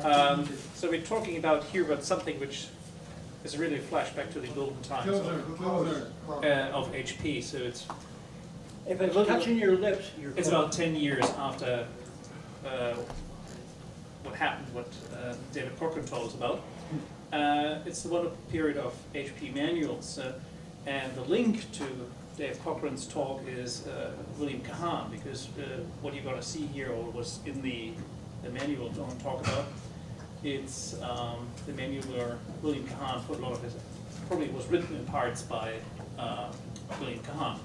So we're talking about here about something which is really a flashback to the golden times of HP. So it's If it's touching your lips, you're it's about 10 years after what happened, what David Corcoran told us about. It's the one period of HP manuals, and the link to Dave Cochran's talk is William Kahan, because what you're going to see here, or was in the manual I want to talk about, it's the manual where William Kahan put a lot of his, probably was written in parts by William Kahan.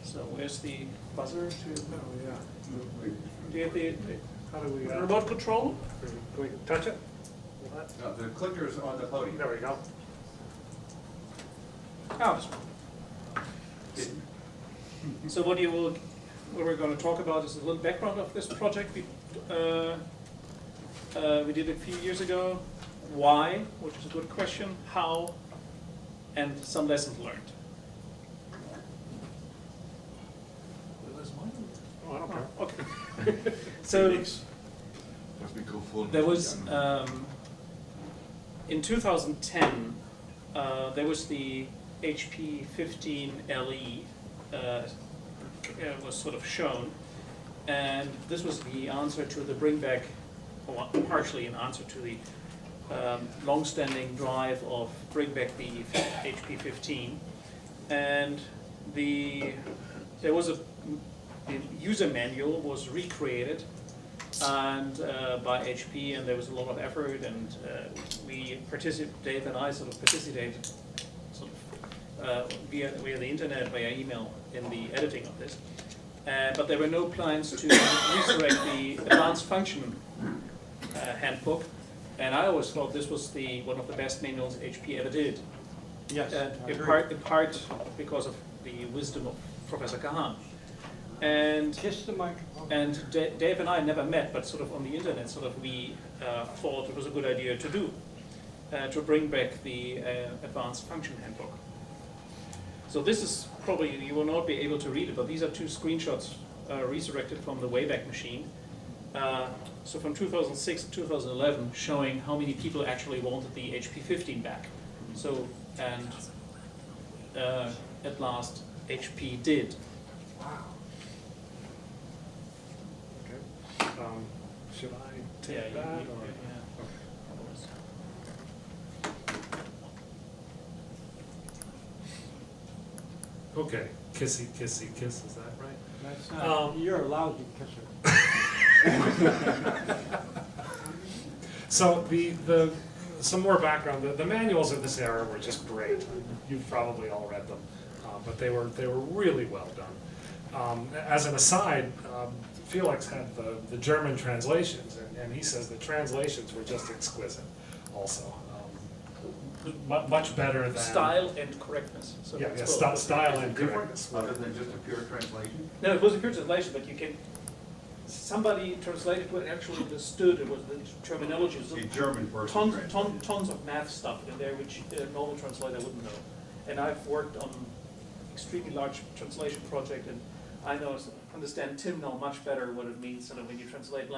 So where's the buzzer to, Oh, yeah. do you have the How do we, remote control? can we touch it? Will that- No, the clicker's on the podium. There we go. Oh, this one. So what we're going to talk about is a little background of this project. We did it a few years ago. Why, which is a good question. How, and some lessons learned. Oh, I don't care. Okay. So there was in 2010 there was the HP 15 LE was sort of shown, and this was the answer to the bring back, or partially an answer to the long-standing drive of bring back the HP 15, and there was the user manual was recreated and by HP, and there was a lot of effort, and Dave and I sort of participated via the internet, via email, in the editing of this. But there were no plans to resurrect the advanced function handbook, and I always thought this was one of the best manuals HP ever did. Yes, In part because of the wisdom of Professor Kahan. And kiss the microphone. and Dave and I never met, but sort of on the internet, sort of we thought it was a good idea to do, to bring back the advanced function handbook. So this is probably, you will not be able to read it, but these are two screenshots resurrected from the Wayback Machine. So from 2006 to 2011, showing how many people actually wanted the HP 15 back. So, and at last HP did. Wow. Okay. Should I take that? Or? Okay, kissy, kissy, kiss, is that right? That's not, you're a lousy kisser. So some more background. The manuals of this era were just great. You've probably all read them, but they were really well done. As an aside, Felix had the German translations, and he says the translations were just exquisite. Also, much better than Style and correctness. So yeah, that's yeah, both. style and Different, correctness. other than just a pure translation? No, it was a pure translation, but you can, somebody translated what actually understood, it was the terminology. A German person. Tons of math stuff in there which a normal translator wouldn't know. And I've worked on extremely large translation project, and I understand Tim know much better what it means. So that when you translate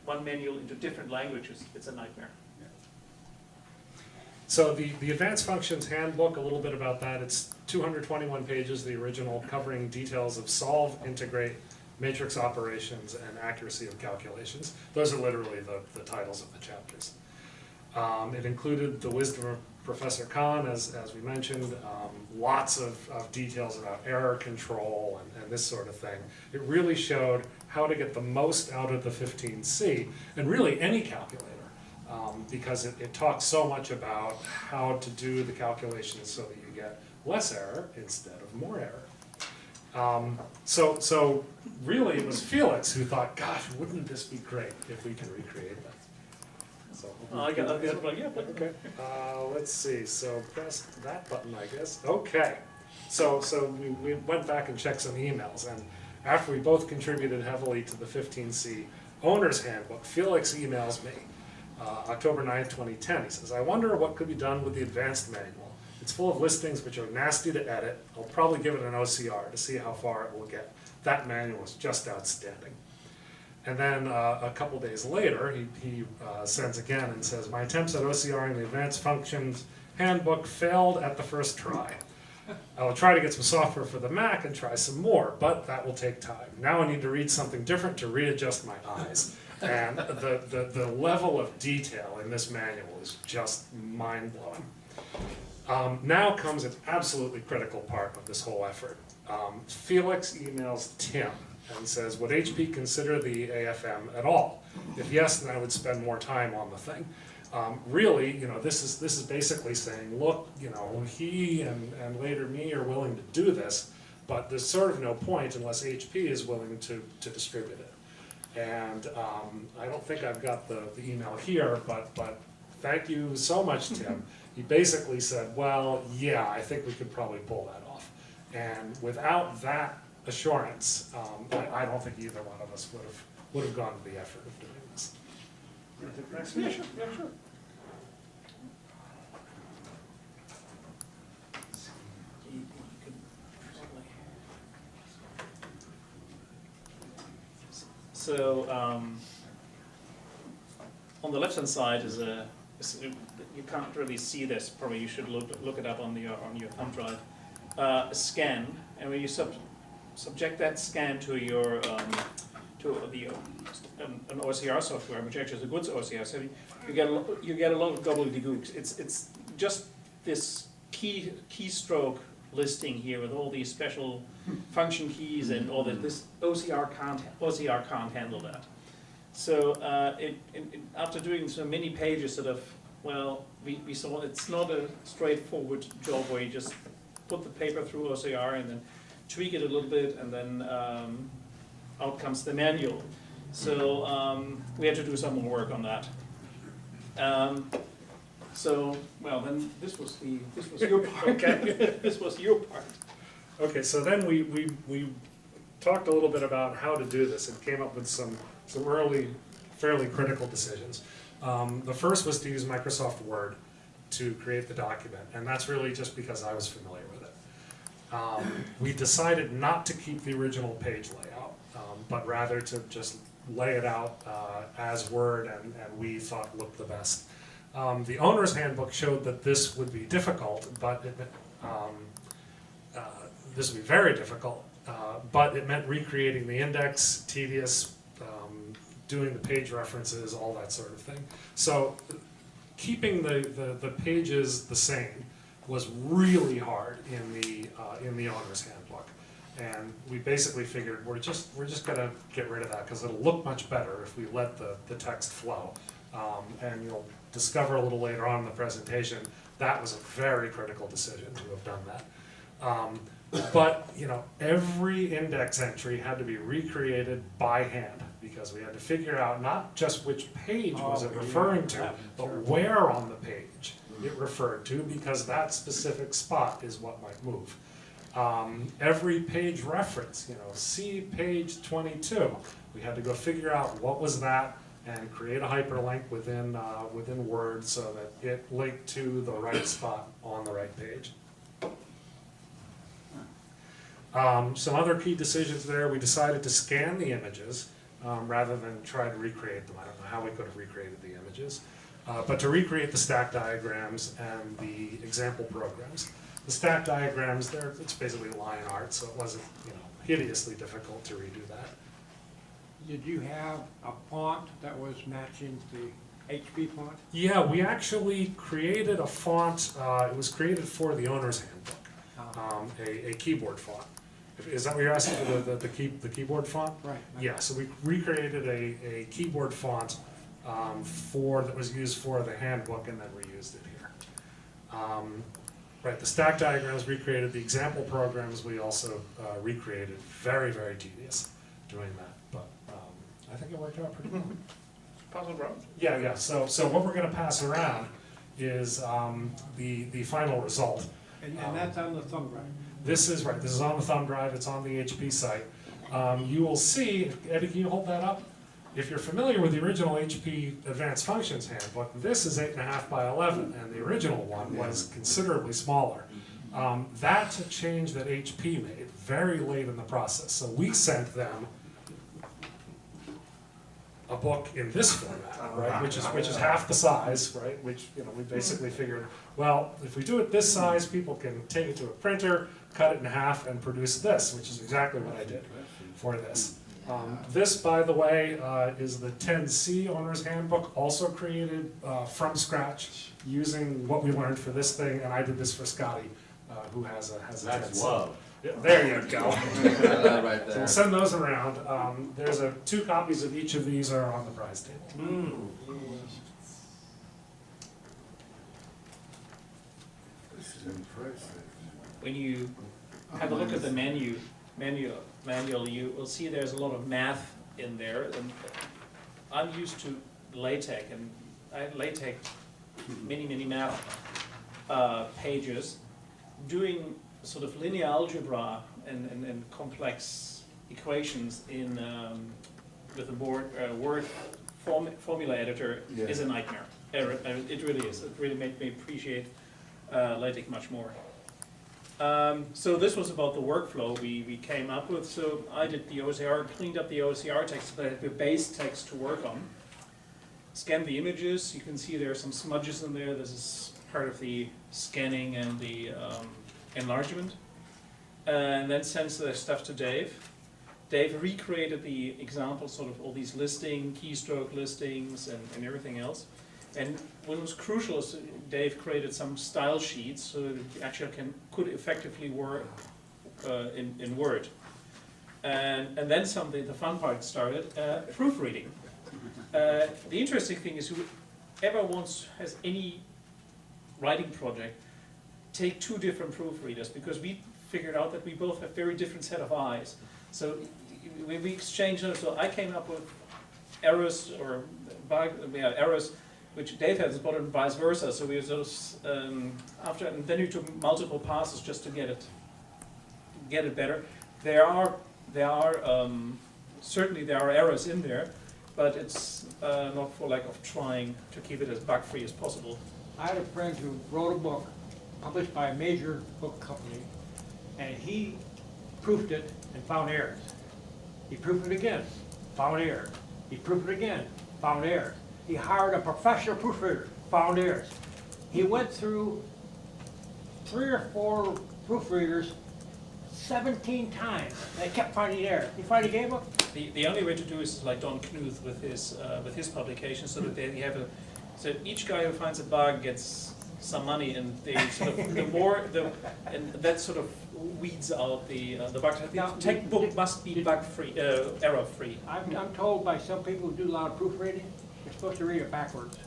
one manual into different languages, it's a nightmare. So the Advanced Functions Handbook, a little bit about that. It's 221 pages, the original, covering details of solve, integrate, matrix operations, and accuracy of calculations. Those are literally the titles of the chapters. It included the wisdom of Professor Kahn, as we mentioned, lots of details about error control and this sort of thing. It really showed how to get the most out of the 15C, and really any calculator. Because it talks so much about how to do the calculations so that you get less error instead of more error. So really it was Felix who thought, gosh, wouldn't this be great if we could recreate that? So I got that, yeah, but okay. Let's see. So press that button, I guess. Okay. So we went back and checked some emails, and after we both contributed heavily to the 15C Owner's Handbook, Felix emails me. October 9th, 2010. He says, I wonder what could be done with the advanced manual. It's full of listings which are nasty to edit. I'll probably give it an OCR to see how far it will get. That manual is just outstanding. And then a couple days later, he sends again and says, my attempts at OCRing the Advanced Functions Handbook failed at the first try. I will try to get some software for the Mac and try some more, but that will take time. Now I need to read something different to readjust my eyes. And the level of detail in this manual is just mind-blowing. Now comes an absolutely critical part of this whole effort. Felix emails Tim and says, would HP consider the AFM at all? If yes, then I would spend more time on the thing. Really, this is basically saying, look, he and later me are willing to do this, but there's sort of no point unless HP is willing to distribute it. And I don't think I've got the email here, but thank you so much, Tim. He basically said, well, yeah, I think we could probably pull that off. And without that assurance, I don't think either one of us would have gone to the effort of doing this. Yeah, sure. Yeah, sure. So on the left-hand side is you can't really see this. Probably you should look it up on your thumb drive. A scan, and when you subject that scan to your an OCR software, which actually is a good OCR, so you get a lot of gobbledygooks. It's just this keystroke listing here with all these special function keys and all that. This OCR can't handle that. So after doing so many pages, we saw it's not a straightforward job where you just put the paper through OCR and then tweak it a little bit, and then out comes the manual. So we had to do some more work on that. Then this was your part. Okay. This was your part. Okay, so then we talked a little bit about how to do this and came up with some early, fairly critical decisions. The first was to use Microsoft Word to create the document, and that's really just because I was familiar with it. We decided not to keep the original page layout, but rather to just lay it out as Word and we thought looked the best. The owner's handbook showed that this would be difficult, but this would be very difficult, but it meant recreating the index, tedious, doing the page references, all that sort of thing. So keeping the pages the same was really hard in the owner's handbook, and we basically figured we're just gonna get rid of that because it'll look much better if we let the text flow. And you'll discover a little later on in the presentation that was a very critical decision to have done that. But every index entry had to be recreated by hand because we had to figure out not just which page was it referring to, but where on the page it referred to, because that specific spot is what might move. Every page reference, see page 22, we had to go figure out what was that and create a hyperlink within Word so that it linked to the right spot on the right page. Some other key decisions there, we decided to scan the images rather than try to recreate them. I don't know how we could have recreated the images, but to recreate the stack diagrams and the example programs. The stack diagrams, it's basically line art, so it wasn't hideously difficult to redo that. Did you have a font that was matching the HP font? Yeah, we actually created a font. It was created for the owner's handbook, a keyboard font. Is that what you're asking for, the keyboard font? Right. Yeah, so we recreated a keyboard font that was used for the handbook and then reused it here. Right, the stack diagrams recreated. The example programs we also recreated. Very, very tedious doing that, but I think it worked out pretty well. Puzzle bro. Yeah. So what we're going to pass around is the final result. And that's on the thumb drive. This is right. This is on the thumb drive. It's on the HP site. You will see. Eddie, can you hold that up? If you're familiar with the original HP Advanced Functions Handbook, this is 8.5 by 11, and the original one was considerably smaller. That's a change that HP made very late in the process. So we sent them a book in this format, right, which is half the size, right, which, you know, we basically figured, well, if we do it this size, people can take it to a printer, cut it in half, and produce this, which is exactly what I did for this. This, by the way, is the 10C Owner's Handbook, also created from scratch, using what we learned for this thing, and I did this for Scotty, who has a 10C. That's love. Yeah, there you go. Right So we'll there. send those around. There's 2 copies of each of these are on the prize table. This is impressive. When you have a look at the manual, you will see there's a lot of math in there. And I'm used to LaTeX, and I had LaTeX many math pages. Doing sort of linear algebra and complex equations in with a Word formula editor Yeah. is a nightmare. It really is. It really made me appreciate LaTeX much more. So this was about the workflow we came up with. So I did the OCR, cleaned up the OCR text, but I had the base text to work on. Scanned the images. You can see there are some smudges in there. This is part of the scanning and the enlargement. And then sent the stuff to Dave. Dave recreated the example, sort of all these keystroke listings and everything else. And what was crucial is Dave created some style sheets so that it actually could effectively work in Word. And then the fun part started, proofreading. The interesting thing is whoever has any writing project, take 2 different proofreaders, because we figured out that we both have very different set of eyes. So we exchanged them. So I came up with errors errors which Dave has, but and vice versa. So we sort of and then we took multiple passes just to get it better. There are certainly there are errors in there, but it's not for lack of trying to keep it as bug-free as possible. I had a friend who wrote a book published by a major book company, and he proofed it and found errors. He proofed it again, found errors. He proofed it again, found errors. He hired a professional proofreader, found errors. He went through 3 or 4 proofreaders 17 times. They kept finding errors. He finally gave up. The only way to do is like Don Knuth with his publication, so that they have so each guy who finds a bug gets some money, and they sort of and that sort of weeds out the bugs. Now, The tech book must be bug-free, error-free. I'm told by some people who do a lot of proofreading, you're supposed to read it backwards.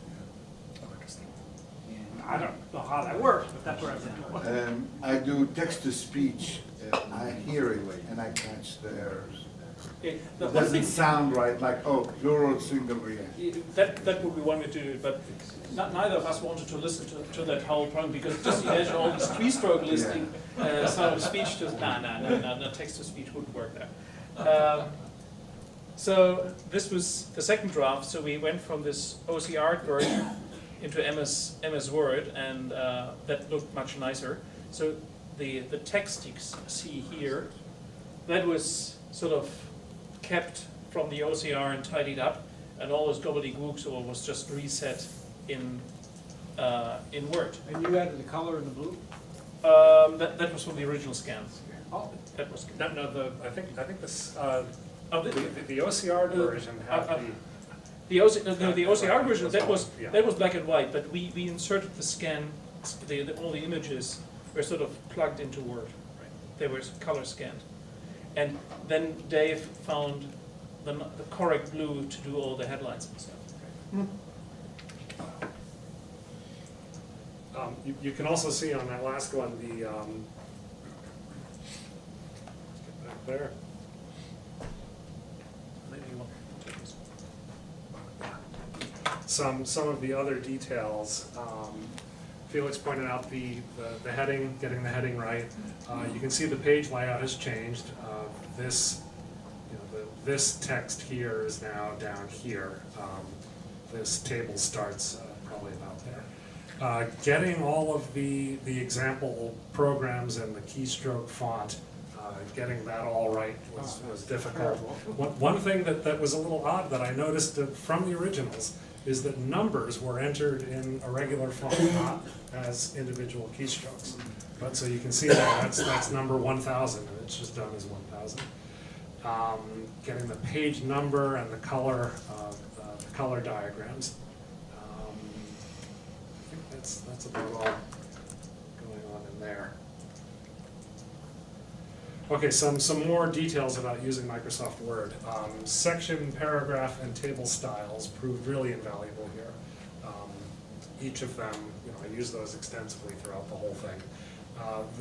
I don't know how that works, but that's what I've been told. I do text-to-speech, I hear it and I catch the errors. Okay, It the one doesn't thing, sound right, like, oh, plural single reaction. that would be one way to do it, but neither of us wanted to listen to that whole program, because just imagine all these keystroke listing, sort of speech to, no, text-to-speech wouldn't work there. So this was the second draft, so we went from this OCR version into MS Word, and that looked much nicer. So the text you see here, that was sort of kept from the OCR and tidied up, and all this gobbledygook, so it was just reset in Word. And you added the color and the blue? That was from the original scans. Oh. That was I think this oh, the OCR version had the OCR version, that was Yeah. black and white, but we inserted the scan, all the images were sort of plugged into Word. They were color scanned. And then Dave found the correct blue to do all the headlines and stuff. You can also see on that last one the get back there. Maybe you want to take this. Some of the other details. Felix pointed out the heading, getting the heading right. You can see the page layout has changed. This text here is now down here. This table starts probably about there. Getting all of the example programs and the keystroke font and getting that all right was difficult. One thing that was a little odd that I noticed from the originals is that numbers were entered in a regular font, not as individual keystrokes. But so you can see that's number 1000, and it's just done as 1000. Getting the page number and the color diagrams. I think that's about all going on in there. Okay, some more details about using Microsoft Word. Section, paragraph, and table styles proved really invaluable here. Each of them, I use those extensively throughout the whole thing.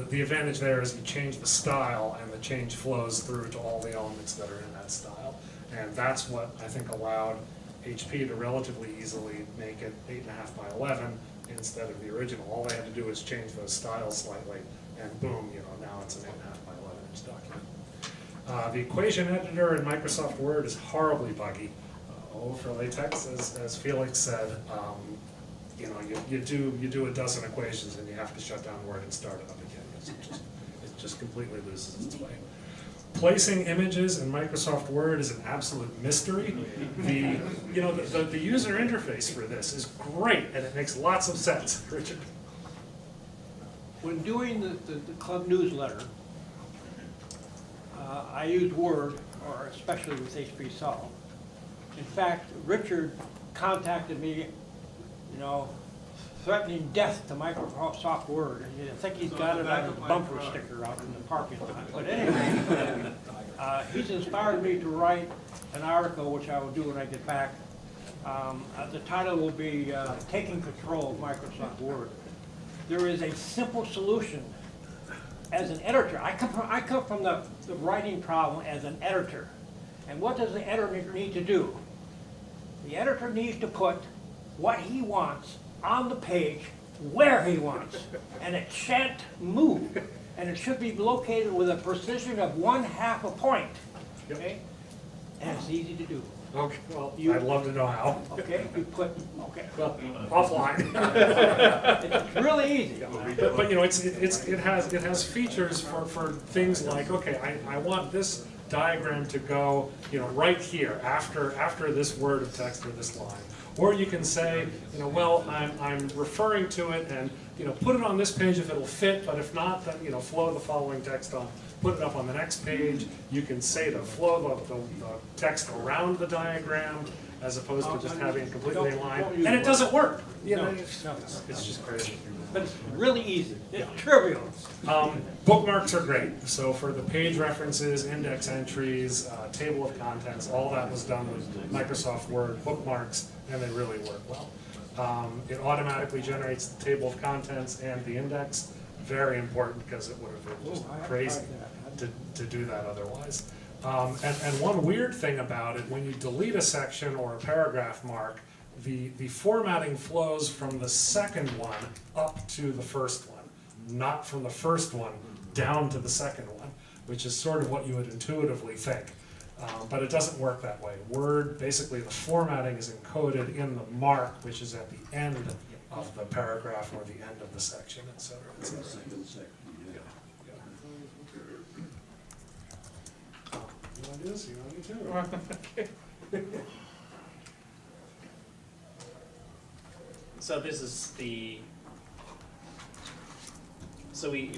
The advantage there is you change the style and the change flows through to all the elements that are in that style. And that's what I think allowed HP to relatively easily make it 8.5 by 11 instead of the original. All they had to do was change those styles slightly and boom, now it's an 8.5 by 11 inch document. The equation editor in Microsoft Word is horribly buggy. For LaTeX, as Felix said, you do a dozen equations and you have to shut down Word and start it up again. It just completely loses its way. Placing images in Microsoft Word is an absolute mystery. The user interface for this is great and it makes lots of sense. Richard? When doing the club newsletter, I use Word, or especially with hpcalc. In fact, Richard contacted me, threatening death to Microsoft Word. And I think he's got it on a bumper sticker out in the parking lot. But anyway, he's inspired me to write an article, which I will do when I get back. The title will be Taking Control of Microsoft Word. There is a simple solution. As an editor, I come from the writing problem as an editor. And what does the editor need to do? The editor needs to put what he wants on the page where he wants. And it shan't move. And it should be located with a precision of 1/2 a point. Okay? And it's easy to do. Okay, well, I'd love to know how. Okay, Well, offline. It's really easy. But it has features for things like, okay, I want this diagram to go right here after this word of text or this line. Or you can say, well, I'm referring to it and put it on this page if it'll fit, but if not, then flow the following text on. Put it up on the next page. You can say to flow the text around the diagram as opposed to just having it completely in line. And it doesn't work. It's just crazy. But it's really easy. It's trivial. Bookmarks are great. So for the page references, index entries, table of contents, all that was done with Microsoft Word bookmarks, and they really work well. It automatically generates the table of contents and the index. Very important because it would have been just crazy to do that otherwise. And one weird thing about it, when you delete a section or a paragraph mark, the formatting flows from the second one up to the first one, not from the first one down to the second one, which is sort of what you would intuitively think. But it doesn't work that way. Word, basically the formatting is encoded in the mark, which is at the end of the paragraph or the end of the section, et cetera, et cetera. You want to do this? You want me to? Okay. So this is the. So we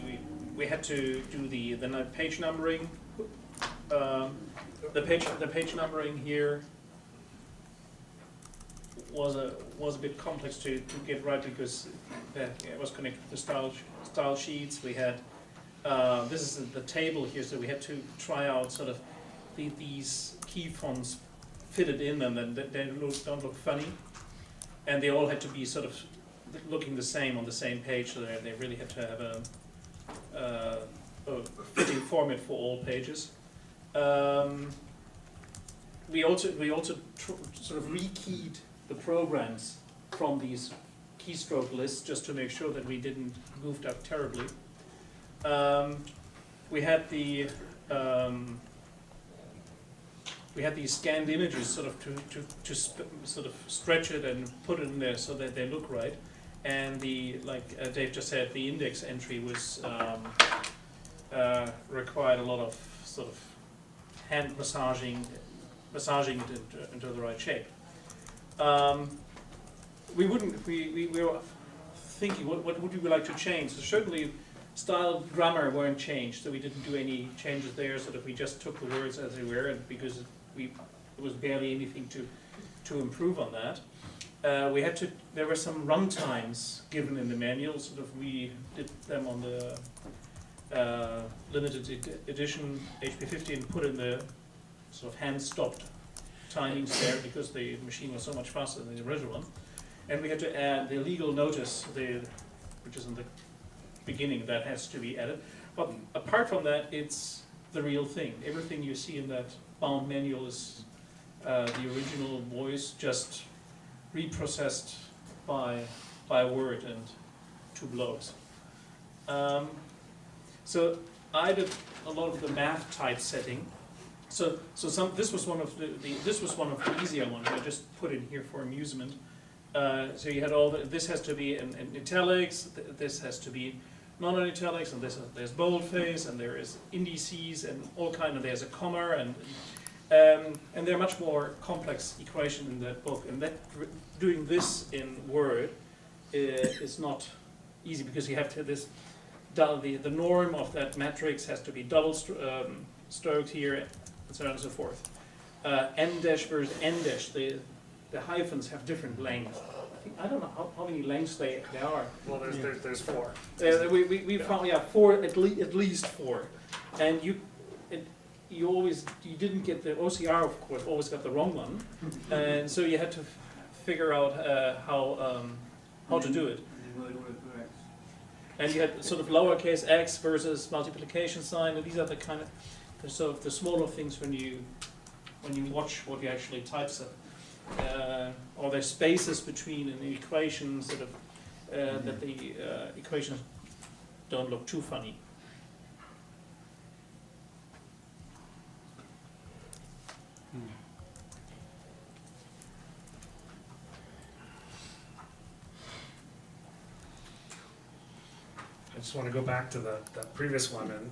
had to do the page numbering. The page numbering here was a bit complex to get right because it was connected to the style sheets. We had this is the table here, so we had to try out sort of these key fonts fitted in them, and they don't look funny, and they all had to be sort of looking the same on the same page. So they really had to have a fitting format for all pages. We also sort of rekeyed the programs from these keystroke lists just to make sure that we didn't move that terribly. We had these scanned images sort of to sort of stretch it and put it in there so that they look right. And like Dave just said, the index entry was required a lot of sort of hand massaging it into the right shape. We were thinking, what would we like to change? So certainly style, grammar weren't changed, so we didn't do any changes there, so that we just took the words as they were, and because there was barely anything to improve on that. There were some run times given in the manual, sort of we did them on the limited edition HP50 and put in the sort of hand-stopped timings there because the machine was so much faster than the original one. And we had to add the legal notice, which is in the beginning, that has to be added. But apart from that, it's the real thing. Everything you see in that bound manual is the original voice, just reprocessed by Word and 2 blows. So I did a lot of the math typesetting. So this was one of the easier ones. I just put in here for amusement. So you had this has to be in italics, this has to be non-italics, and there's boldface, and there is indices, and all kind of, there's a comma, and they're much more complex equation in that book. And doing this in Word is not easy because you have to the norm of that matrix has to be double stroked here, and so on and so forth. M dash versus N dash, the hyphens have different lengths. I don't know how many lengths they are. Well, there's 4. We found 4 at least 4, and you didn't get the OCR, of course, always got the wrong one, and so you had to figure out how to do it. And you had sort of lowercase x versus multiplication sign, and these are the kind of the smaller things when you watch what you actually typeset. Or there's spaces between an equation, sort of that the equations don't look too funny. I just want to go back to the previous one and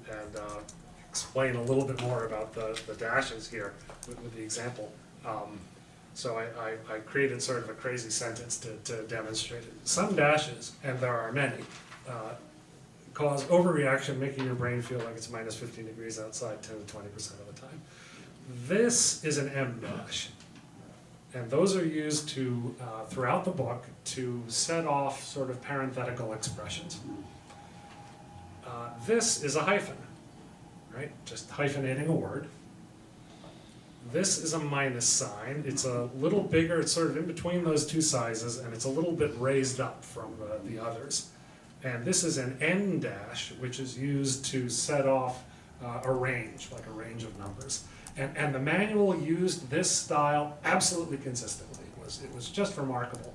explain a little bit more about the dashes here with the example. So I created sort of a crazy sentence to demonstrate it. Some dashes, and there are many, cause overreaction, making your brain feel like it's minus 15 degrees outside 10 to 20% of the time. This is an M dash. And those are used to, throughout the book, to set off sort of parenthetical expressions. This is a hyphen, right? Just hyphenating a word. This is a minus sign. It's a little bigger, it's sort of in between those two sizes, and it's a little bit raised up from the others. And this is an N dash, which is used to set off a range, like a range of numbers. And the manual used this style absolutely consistently. It was just remarkable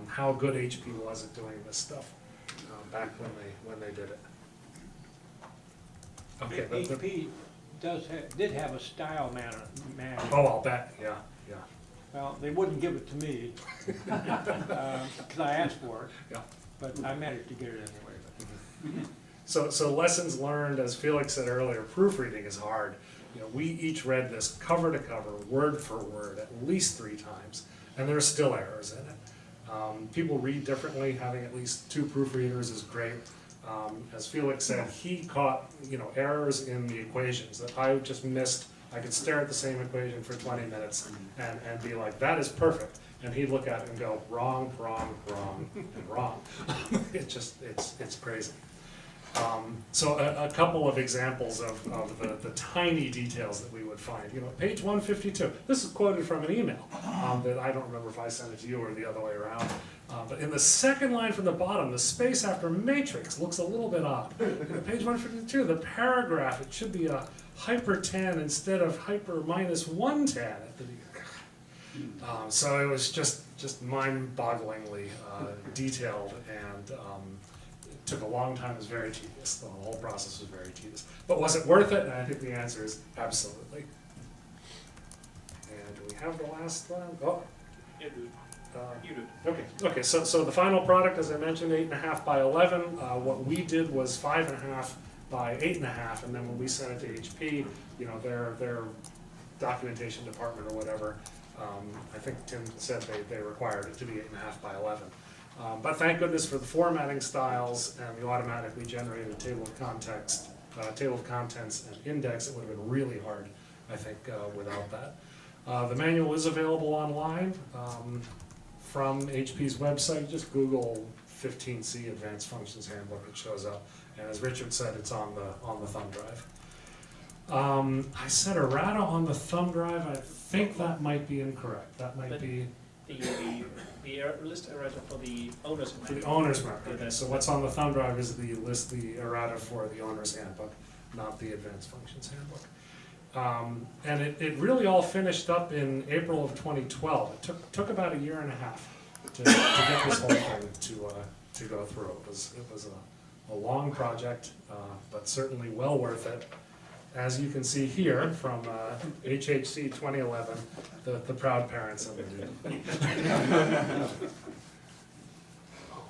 how good HP was at doing this stuff back when they did it. Okay. HP did have a style manual. Oh, I'll bet. Yeah. Well, they wouldn't give it to me because I asked for it. Yeah. But I managed to get it anyway. So lessons learned, as Felix said earlier, proofreading is hard. You know, we each read this cover to cover, word for word, at least 3 times, and there are still errors in it. People read differently. Having at least 2 proofreaders is great. As Felix said, he caught errors in the equations that I just missed. I could stare at the same equation for 20 minutes and be like, that is perfect. And he'd look at it and go, wrong, wrong, wrong, and wrong. It's crazy. So a couple of examples of the tiny details that we would find. Page 152. This is quoted from an email that I don't remember if I sent it to you or the other way around. But in the second line from the bottom, the space after matrix looks a little bit odd. Page 152, the paragraph, it should be a hyper 10 instead of hyper minus 110 at the beginning. So it was just mind-bogglingly detailed, and it took a long time. It was very tedious. The whole process was very tedious. But was it worth it? And I think the answer is absolutely. And do we have the last one? Oh. Yeah, dude. You do. Okay. So the final product, as I mentioned, 8.5 by 11. What we did was 5.5 by 8.5, and then when we sent it to HP, you know, their documentation department or whatever, I think Tim said they required it to be 8.5 by 11. But thank goodness for the formatting styles and the automatically generated table of contents and index. It would have been really hard, I think, without that. The manual is available online from HP's website. Just Google 15C Advanced Functions Handbook, it shows up. And as Richard said, it's on the thumb drive. I said errata on the thumb drive. I think that might be incorrect. That might be The list errata for the owner's the manual. owner's manual. Okay, so what's on the thumb drive is the errata for the owner's handbook, not the advanced functions handbook. And it really all finished up in April of 2012. It took about a year and a half to get this whole thing to go through. It was a long project, but certainly well worth it. As you can see here from HHC 2011, the proud parents of it.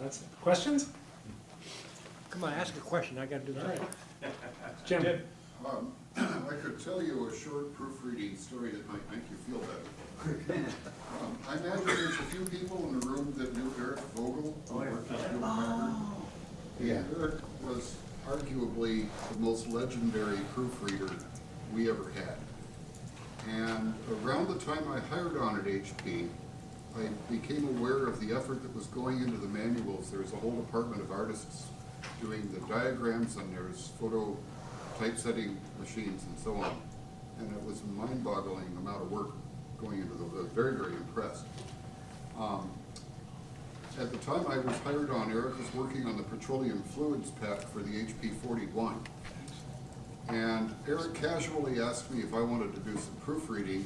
That's it. Questions? Come on, ask a question, I gotta do All that. right. Jim? I could tell you a short proofreading story that might make you feel better. I imagine there's a few people in the room that knew Eric Vogel, who worked at Hewlett Packard. Yeah. Eric was arguably the most legendary proofreader we ever had. And around the time I hired on at HP, I became aware of the effort that was going into the manuals. There's a whole department of artists doing the diagrams, and there's photo typesetting machines and so on. And it was a mind-boggling amount of work going into those. I was very, very impressed. At the time I was hired on, Eric was working on the petroleum fluids pack for the HP 41. And Eric casually asked me if I wanted to do some proofreading,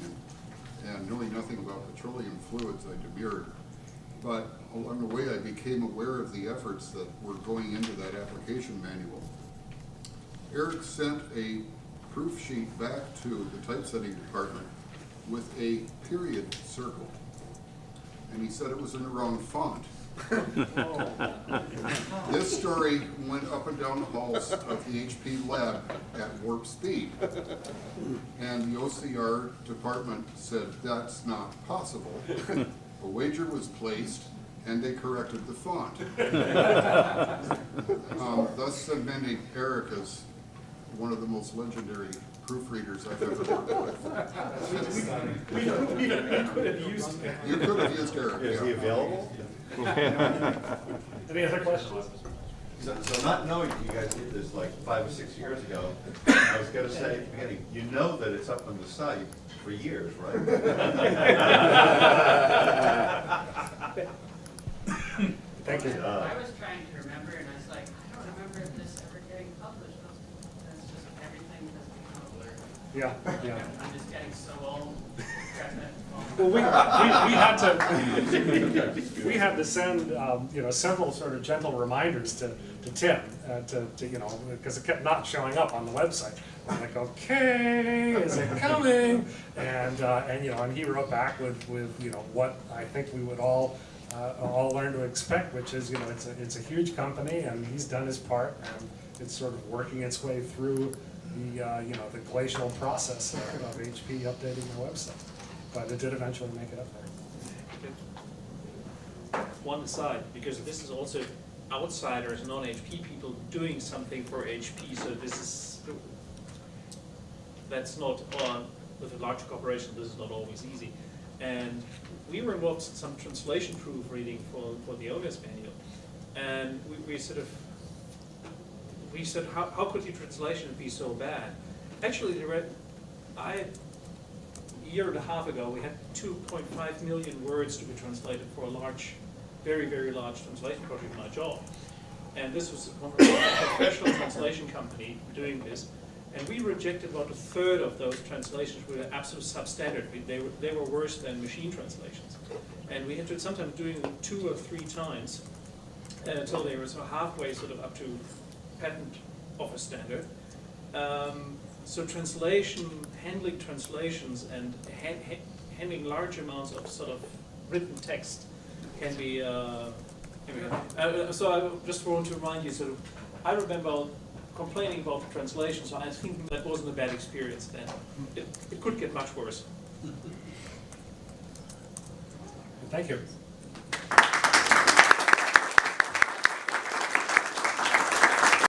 and knowing nothing about petroleum fluids, I demurred. But along the way, I became aware of the efforts that were going into that application manual. Eric sent a proof sheet back to the typesetting department with a period circle. And he said it was in the wrong font. This story went up and down the halls of the HP lab at warp speed. And the OCR department said, that's not possible. A wager was placed, and they corrected the font. Thus cementing Eric as one of the most legendary proofreaders I've ever worked with. We could have used it. You could have used Eric. Is he Yeah. available? Any other questions? So not knowing you guys did this like 5 or 6 years ago, I was gonna say at the beginning, you know that it's up on the site for years, right? Thank you. I was trying to remember, and I was like, I don't remember this ever getting published. That's just, everything has become a blur. Yeah, yeah. I'm just getting so old. Well, we had to send several sort of gentle reminders to Tim to because it kept not showing up on the website. I'm like, okay, is it coming? And he wrote back with what I think we would all learn to expect, which is it's a huge company, and he's done his part, and it's sort of working its way through the glacial process of HP updating their website. But it did eventually make it up there. One aside, because this is also outsiders, non-HP people doing something for HP, so that's not on, with a large corporation, this is not always easy. And we were involved in some translation proofreading for the owner's manual. And we said, how could the translation be so bad? Actually, a year and a half ago, we had 2.5 million words to be translated for a large, very, very large translation project in my job. And this was a professional translation company doing this. And we rejected about a third of those translations were absolute substandard. They were worse than machine translations. And we had to sometimes doing them 2 or 3 times until they were sort of halfway sort of up to patent office standard. So handling translations and handling large amounts of sort of written text can be. So I just want to remind you, I remember complaining about the translation, so I think that wasn't a bad experience then. It could get much worse. Thank you.